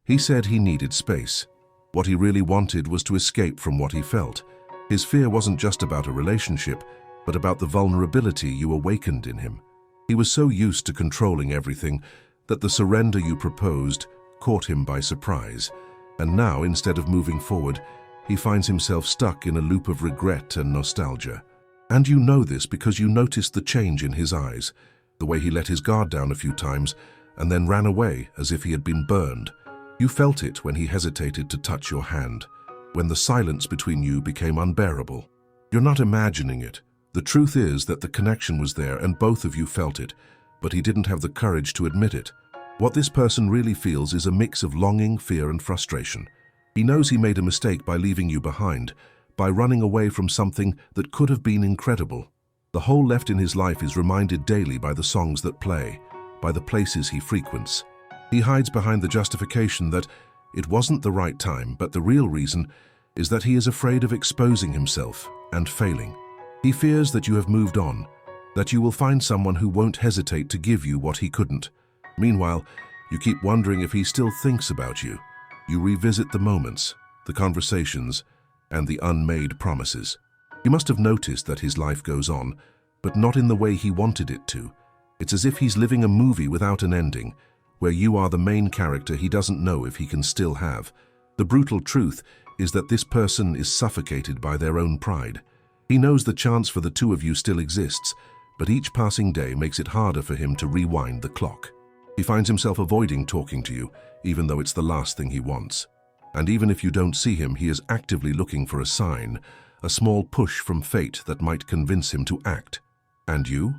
He said he needed space. What he really wanted was to escape from what he felt. His fear wasn't just about a relationship, but about the vulnerability you awakened in him. He was so used to controlling everything that the surrender you proposed caught him by surprise. And now, instead of moving forward, he finds himself stuck in a loop of regret and nostalgia. And you know this because you noticed the change in his eyes, the way he let his guard down a few times and then ran away as if he had been burned. You felt it when he hesitated to touch your hand, when the silence between you became unbearable. You're not imagining it. The truth is that the connection was there and both of you felt it, but he didn't have the courage to admit it. What this person really feels is a mix of longing, fear, and frustration. He knows he made a mistake by leaving you behind, by running away from something that could have been incredible. The hole left in his life is reminded daily by the songs that play, by the places he frequents. He hides behind the justification that it wasn't the right time, but the real reason is that he is afraid of exposing himself and failing. He fears that you have moved on, that you will find someone who won't hesitate to give you what he couldn't. Meanwhile, you keep wondering if he still thinks about you. You revisit the moments, the conversations, and the unmade promises. You must have noticed that his life goes on, but not in the way he wanted it to. It's as if he's living a movie without an ending, where you are the main character he doesn't know if he can still have. The brutal truth is that this person is suffocated by their own pride. He knows the chance for the two of you still exists, but each passing day makes it harder for him to rewind the clock. He finds himself avoiding talking to you, even though it's the last thing he wants. And even if you don't see him, he is actively looking for a sign, a small push from fate that might convince him to act. And you?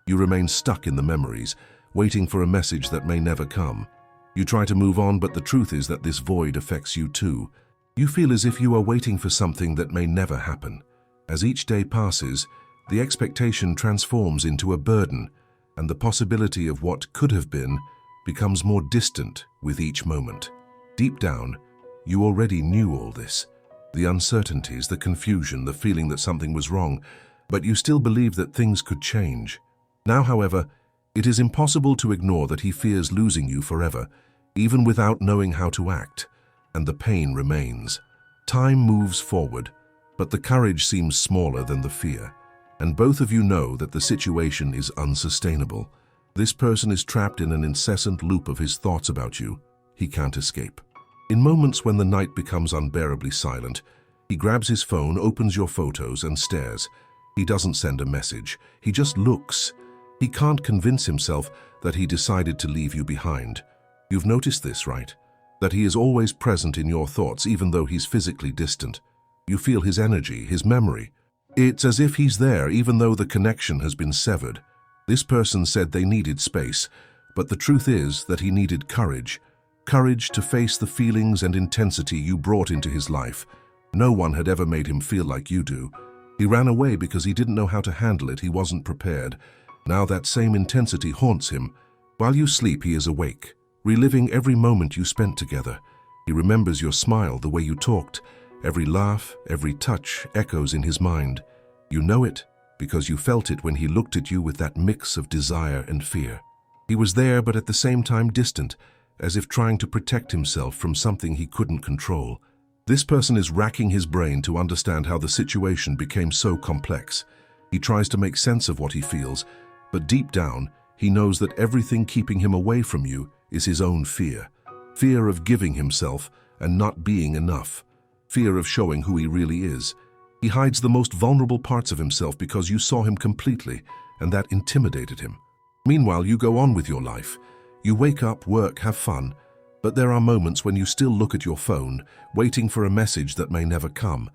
You remain stuck in the memories, waiting for a message that may never come. You try to move on, but the truth is that this void affects you too. You feel as if you are waiting for something that may never happen. As each day passes, the expectation transforms into a burden, and the possibility of what could have been becomes more distant with each moment. Deep down, you already knew all this. The uncertainties, the confusion, the feeling that something was wrong, but you still believe that things could change. Now, however, it is impossible to ignore that he fears losing you forever, even without knowing how to act, and the pain remains. Time moves forward, but the courage seems smaller than the fear, and both of you know that the situation is unsustainable. This person is trapped in an incessant loop of his thoughts about you. He can't escape. In moments when the night becomes unbearably silent, he grabs his phone, opens your photos, and stares. He doesn't send a message. He just looks. He can't convince himself that he decided to leave you behind. You've noticed this, right? That he is always present in your thoughts, even though he's physically distant. You feel his energy, his memory. It's as if he's there, even though the connection has been severed. This person said they needed space, but the truth is that he needed courage. Courage to face the feelings and intensity you brought into his life. No one had ever made him feel like you do. He ran away because he didn't know how to handle it. He wasn't prepared. Now that same intensity haunts him. While you sleep, he is awake, reliving every moment you spent together. He remembers your smile, the way you talked. Every laugh, every touch echoes in his mind. You know it because you felt it when he looked at you with that mix of desire and fear. He was there, but at the same time distant, as if trying to protect himself from something he couldn't control. This person is racking his brain to understand how the situation became so complex. He tries to make sense of what he feels, but deep down, he knows that everything keeping him away from you is his own fear. Fear of giving himself and not being enough. Fear of showing who he really is. He hides the most vulnerable parts of himself because you saw him completely, and that intimidated him. Meanwhile, you go on with your life. You wake up, work, have fun, but there are moments when you still look at your phone, waiting for a message that may never come.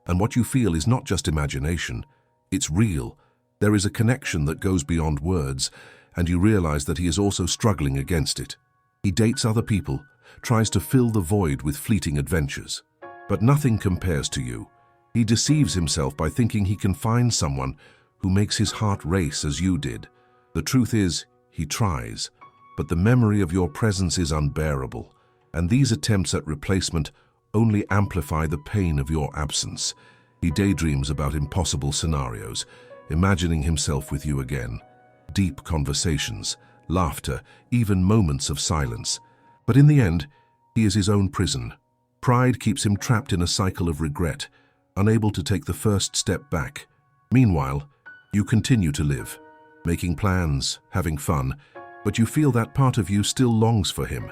And what you feel is not just imagination, it's real. There is a connection that goes beyond words, and you realize that he is also struggling against it. He dates other people, tries to fill the void with fleeting adventures. But nothing compares to you. He deceives himself by thinking he can find someone who makes his heart race as you did. The truth is, he tries, but the memory of your presence is unbearable, and these attempts at replacement only amplify the pain of your absence. He daydreams about impossible scenarios, imagining himself with you again. Deep conversations, laughter, even moments of silence. But in the end, He is his own prison. Pride keeps him trapped in a cycle of regret, unable to take the first step back. Meanwhile, you continue to live, making plans, having fun, but you feel that part of you still longs for him,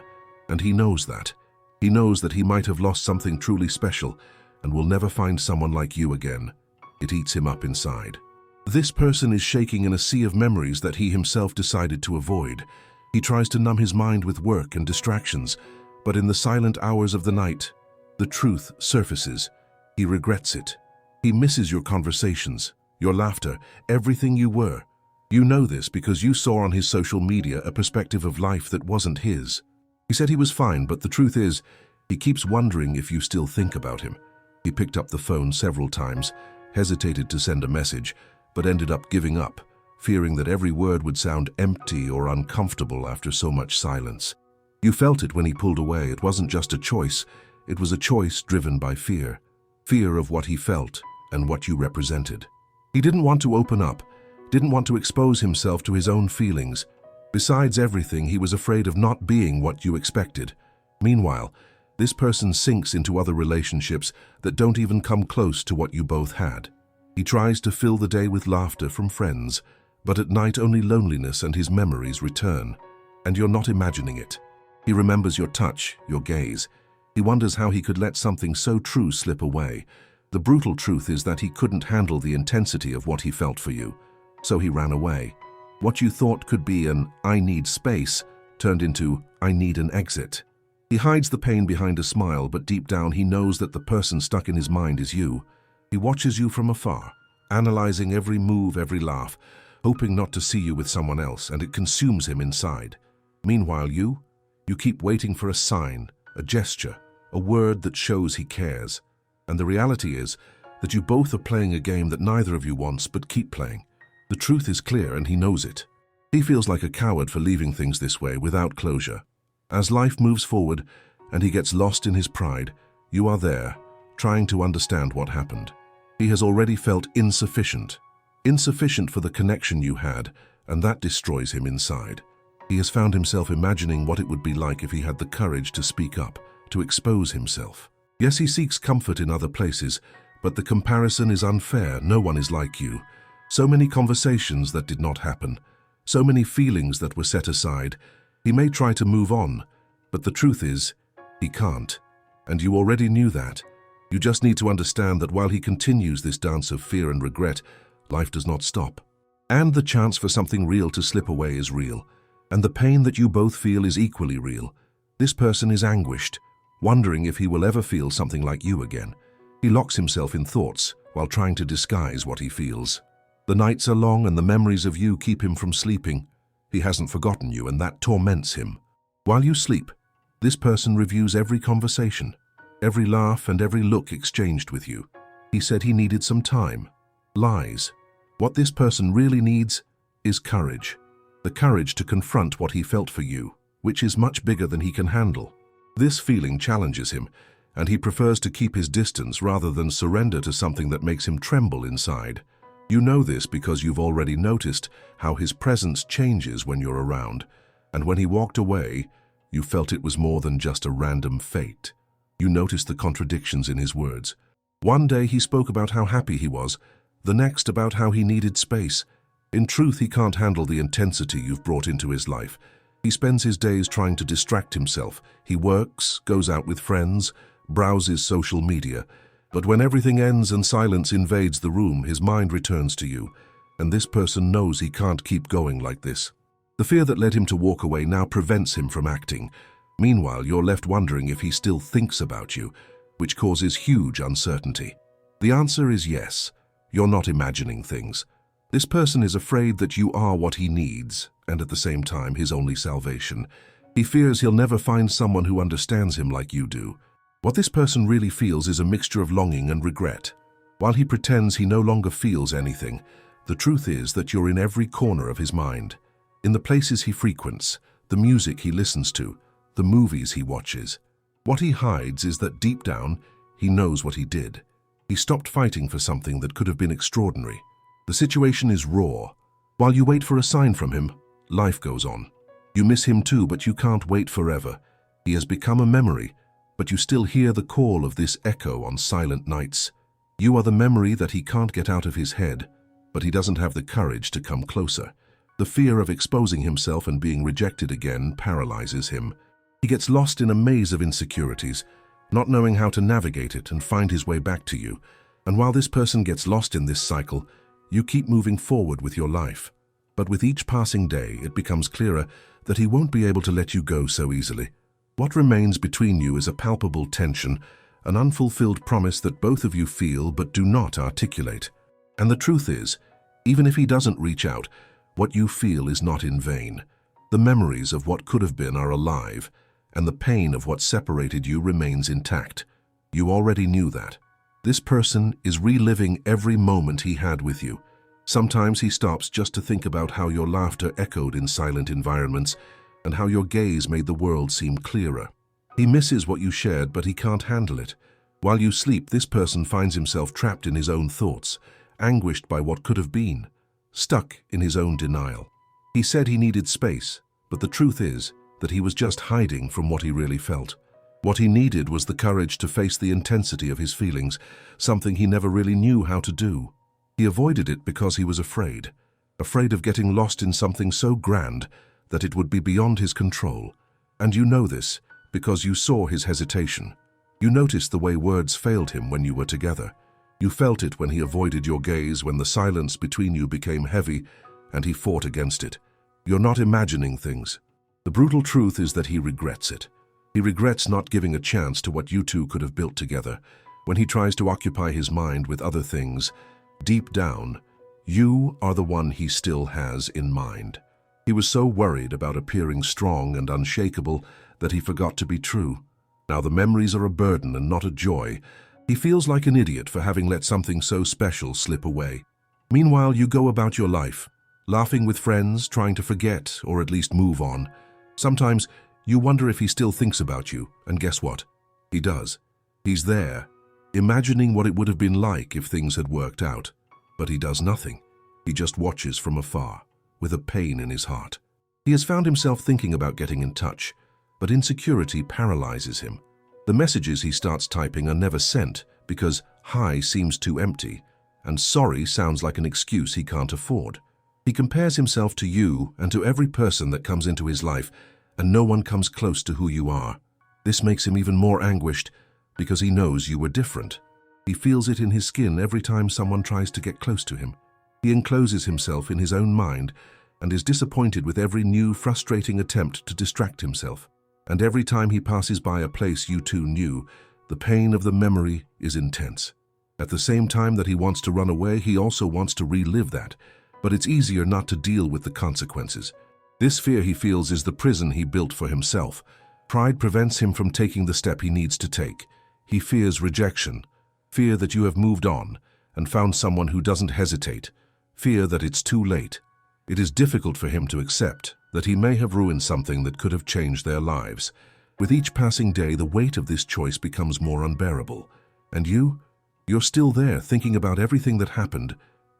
and he knows that. He knows that he might have lost something truly special and will never find someone like you again. It eats him up inside. This person is shaking in a sea of memories that he himself decided to avoid. He tries to numb his mind with work and distractions, but in the silent hours of the night, the truth surfaces. He regrets it. He misses your conversations, your laughter, everything you were. You know this because you saw on his social media a perspective of life that wasn't his. He said he was fine, but the truth is, he keeps wondering if you still think about him. He picked up the phone several times, hesitated to send a message, but ended up giving up, fearing that every word would sound empty or uncomfortable after so much silence. You felt it when he pulled away. It wasn't just a choice, it was a choice driven by fear. Fear of what he felt and what you represented. He didn't want to open up, didn't want to expose himself to his own feelings. Besides everything, he was afraid of not being what you expected. Meanwhile, this person sinks into other relationships that don't even come close to what you both had. He tries to fill the day with laughter from friends, but at night only loneliness and his memories return. And you're not imagining it. He remembers your touch, your gaze. He wonders how he could let something so true slip away. The brutal truth is that he couldn't handle the intensity of what he felt for you, so he ran away. What you thought could be an "I need space" turned into "I need an exit." He hides the pain behind a smile, but deep down he knows that the person stuck in his mind is you. He watches you from afar, analyzing every move, every laugh, hoping not to see you with someone else, and it consumes him inside. Meanwhile, you keep waiting for a sign, a gesture, a word that shows he cares. And the reality is that you both are playing a game that neither of you wants but keep playing. The truth is clear and he knows it. He feels like a coward for leaving things this way without closure. As life moves forward and he gets lost in his pride, you are there, trying to understand what happened. He has already felt insufficient for the connection you had, and that destroys him inside. He has found himself imagining what it would be like if he had the courage to speak up, to expose himself. Yes, he seeks comfort in other places, but the comparison is unfair. No one is like you. So many conversations that did not happen, so many feelings that were set aside. He may try to move on, but the truth is, he can't. And you already knew that. You just need to understand that while he continues this dance of fear and regret, life does not stop. And the chance for something real to slip away is real. And the pain that you both feel is equally real. This person is anguished, wondering if he will ever feel something like you again. He locks himself in thoughts while trying to disguise what he feels. The nights are long and the memories of you keep him from sleeping. He hasn't forgotten you, and that torments him. While you sleep, this person reviews every conversation, every laugh and every look exchanged with you. He said he needed some time. Lies. What this person really needs is courage. The courage to confront what he felt for you, which is much bigger than he can handle. This feeling challenges him, and he prefers to keep his distance rather than surrender to something that makes him tremble inside. You know this because you've already noticed how his presence changes when you're around, and when he walked away, you felt it was more than just a random fate. You noticed the contradictions in his words. One day he spoke about how happy he was, the next about how he needed space. In truth, he can't handle the intensity you've brought into his life. He spends his days trying to distract himself. He works, goes out with friends, browses social media. But when everything ends and silence invades the room, his mind returns to you, and this person knows he can't keep going like this. The fear that led him to walk away now prevents him from acting. Meanwhile, you're left wondering if he still thinks about you, which causes huge uncertainty. The answer is yes. You're not imagining things. This person is afraid that you are what he needs, and at the same time his only salvation. He fears he'll never find someone who understands him like you do. What this person really feels is a mixture of longing and regret. While he pretends he no longer feels anything, the truth is that you're in every corner of his mind. In the places he frequents, the music he listens to, the movies he watches. What he hides is that deep down, he knows what he did. He stopped fighting for something that could have been extraordinary. The situation is raw. While you wait for a sign from him, life goes on. You miss him too, but you can't wait forever. He has become a memory, but you still hear the call of this echo on silent nights. You are the memory that he can't get out of his head, but he doesn't have the courage to come closer. The fear of exposing himself and being rejected again paralyzes him. He gets lost in a maze of insecurities, not knowing how to navigate it and find his way back to you. And while this person gets lost in this cycle, you keep moving forward with your life. But with each passing day, it becomes clearer that he won't be able to let you go so easily. What remains between you is a palpable tension, an unfulfilled promise that both of you feel but do not articulate. And the truth is, even if he doesn't reach out, what you feel is not in vain. The memories of what could have been are alive, and the pain of what separated you remains intact. You already knew that. This person is reliving every moment he had with you. Sometimes he stops just to think about how your laughter echoed in silent environments and how your gaze made the world seem clearer. He misses what you shared, but he can't handle it. While you sleep, this person finds himself trapped in his own thoughts, anguished by what could have been, stuck in his own denial. He said he needed space, but the truth is that he was just hiding from what he really felt. What he needed was the courage to face the intensity of his feelings, something he never really knew how to do. He avoided it because he was afraid of getting lost in something so grand that it would be beyond his control. And you know this because you saw his hesitation. You noticed the way words failed him when you were together. You felt it when he avoided your gaze, when the silence between you became heavy and he fought against it. You're not imagining things. The brutal truth is that he regrets it. He regrets not giving a chance to what you two could have built together. When he tries to occupy his mind with other things, deep down, you are the one he still has in mind. He was so worried about appearing strong and unshakable that he forgot to be true. Now the memories are a burden and not a joy. He feels like an idiot for having let something so special slip away. Meanwhile, you go about your life, laughing with friends, trying to forget or at least move on. Sometimes you wonder if he still thinks about you, and guess what? He does. He's there, imagining what it would have been like if things had worked out. But he does nothing. He just watches from afar, with a pain in his heart. He has found himself thinking about getting in touch, but insecurity paralyzes him. The messages he starts typing are never sent because hi seems too empty, and sorry sounds like an excuse he can't afford. He compares himself to you and to every person that comes into his life, and no one comes close to who you are. This makes him even more anguished because he knows you were different. He feels it in his skin every time someone tries to get close to him. He encloses himself in his own mind and is disappointed with every new, frustrating attempt to distract himself. And every time he passes by a place you two knew, the pain of the memory is intense. At the same time that he wants to run away, he also wants to relive that, but it's easier not to deal with the consequences. This fear he feels is the prison he built for himself. Pride prevents him from taking the step he needs to take. He fears rejection, fear that you have moved on and found someone who doesn't hesitate, fear that it's too late. It is difficult for him to accept that he may have ruined something that could have changed their lives. With each passing day, the weight of this choice becomes more unbearable. And you're still there thinking about everything that happened.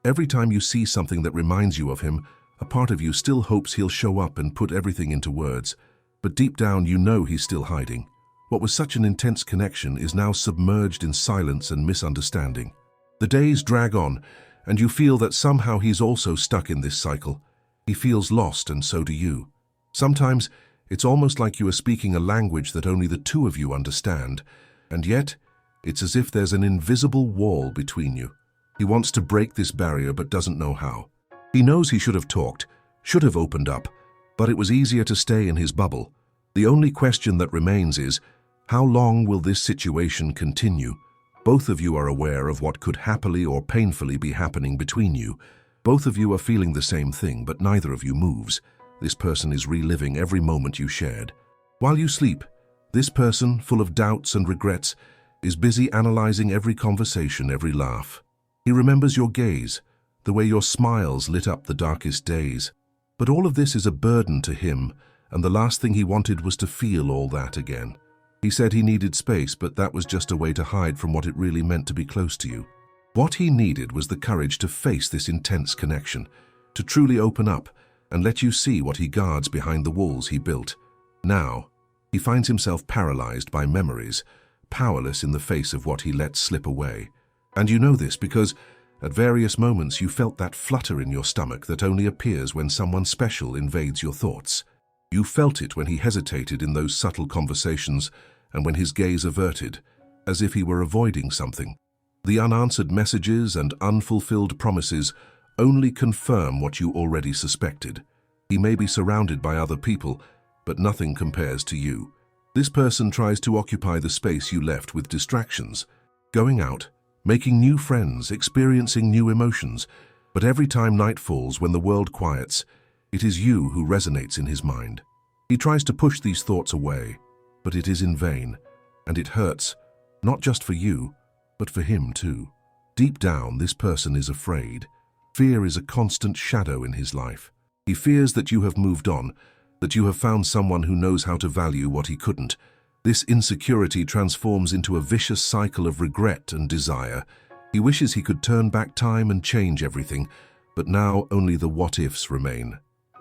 Every time you see something that reminds you of him, a part of you still hopes he'll show up and put everything into words. But deep down, you know he's still hiding. What was such an intense connection is now submerged in silence and misunderstanding. The days drag on, and you feel that somehow he's also stuck in this cycle. He feels lost, and so do you. Sometimes it's almost like you are speaking a language that only the two of you understand, and yet it's as if there's an invisible wall between you. He wants to break this barrier but doesn't know how. He knows he should have talked, should have opened up, but it was easier to stay in his bubble. The only question that remains is, how long will this situation continue? Both of you are aware of what could happily or painfully be happening between you. Both of you are feeling the same thing, but neither of you moves. This person is reliving every moment you shared. While you sleep, this person, full of doubts and regrets, is busy analyzing every conversation, every laugh. He remembers your gaze, the way your smiles lit up the darkest days. But all of this is a burden to him, and the last thing he wanted was to feel all that again. He said he needed space, but that was just a way to hide from what it really meant to be close to you. What he needed was the courage to face this intense connection, to truly open up and let you see what he guards behind the walls he built. Now, he He finds himself paralyzed by memories, powerless in the face of what he lets slip away. And you know this because at various moments you felt that flutter in your stomach that only appears when someone special invades your thoughts. You felt it when he hesitated in those subtle conversations and when his gaze averted, as if he were avoiding something. The unanswered messages and unfulfilled promises only confirm what you already suspected. He may be surrounded by other people, but nothing compares to you. This person tries to occupy the space you left with distractions, going out, making new friends, experiencing new emotions. But every time night falls, when the world quiets, it is you who resonates in his mind. He tries to push these thoughts away, but it is in vain, and it hurts, not just for you, but for him too. Deep down, this person is afraid. Fear is a constant shadow in his life. He fears that you have moved on, that you have found someone who knows how to value what he couldn't. This insecurity transforms into a vicious cycle of regret and desire. He wishes he could turn back time and change everything, but now only the what-ifs remain.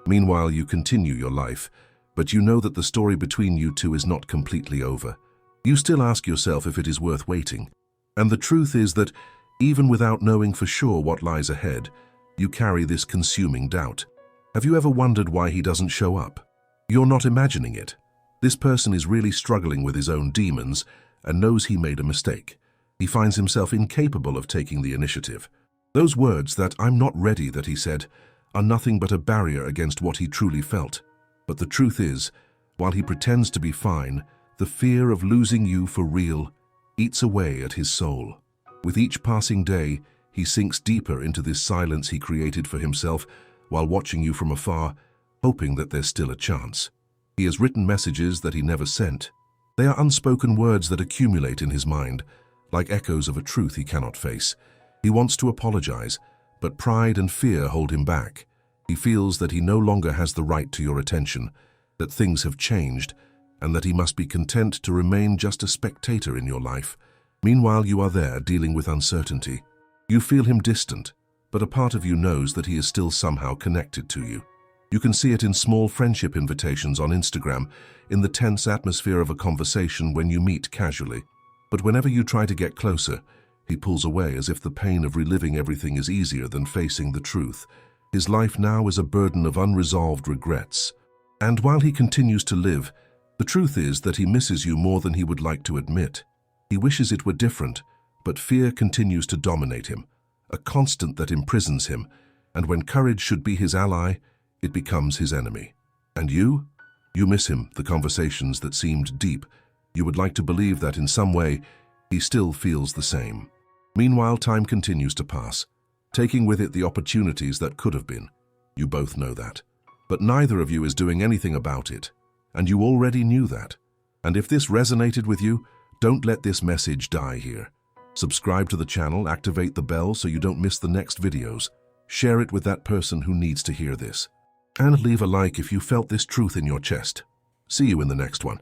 Meanwhile, you continue your life, but you know that the story between you two is not completely over. You still ask yourself if it is worth waiting. And the truth is that, even without knowing for sure what lies ahead, you carry this consuming doubt. Have you ever wondered why he doesn't show up? You're not imagining it. This person is really struggling with his own demons and knows he made a mistake. He finds himself incapable of taking the initiative. Those words, that "I'm not ready," that he said, are nothing but a barrier against what he truly felt. But the truth is, while he pretends to be fine, the fear of losing you for real eats away at his soul. With each passing day, he sinks deeper into this silence he created for himself while watching you from afar, hoping that there's still a chance. He has written messages that he never sent. They are unspoken words that accumulate in his mind, like echoes of a truth he cannot face. He wants to apologize, but pride and fear hold him back. He feels that he no longer has the right to your attention, that things have changed, and that he must be content to remain just a spectator in your life. Meanwhile, you are there dealing with uncertainty. You feel him distant, but a part of you knows that he is still somehow connected to you. You can see it in small friendship invitations on Instagram, in the tense atmosphere of a conversation when you meet casually. But whenever you try to get closer, he pulls away as if the pain of reliving everything is easier than facing the truth. His life now is a burden of unresolved regrets. And while he continues to live, the truth is that he misses you more than he would like to admit. He wishes it were different, but fear continues to dominate him, a constant that imprisons him, and when courage should be his ally, it becomes his enemy. And you? You miss him, the conversations that seemed deep. You would like to believe that in some way, he still feels the same. Meanwhile, time continues to pass, taking with it the opportunities that could have been. You both know that. But neither of you is doing anything about it, and you already knew that. And if this resonated with you, don't let this message die here. Subscribe to the channel, activate the bell so you don't miss the next videos. Share it with that person who needs to hear this. And leave a like if you felt this truth in your chest. See you in the next one.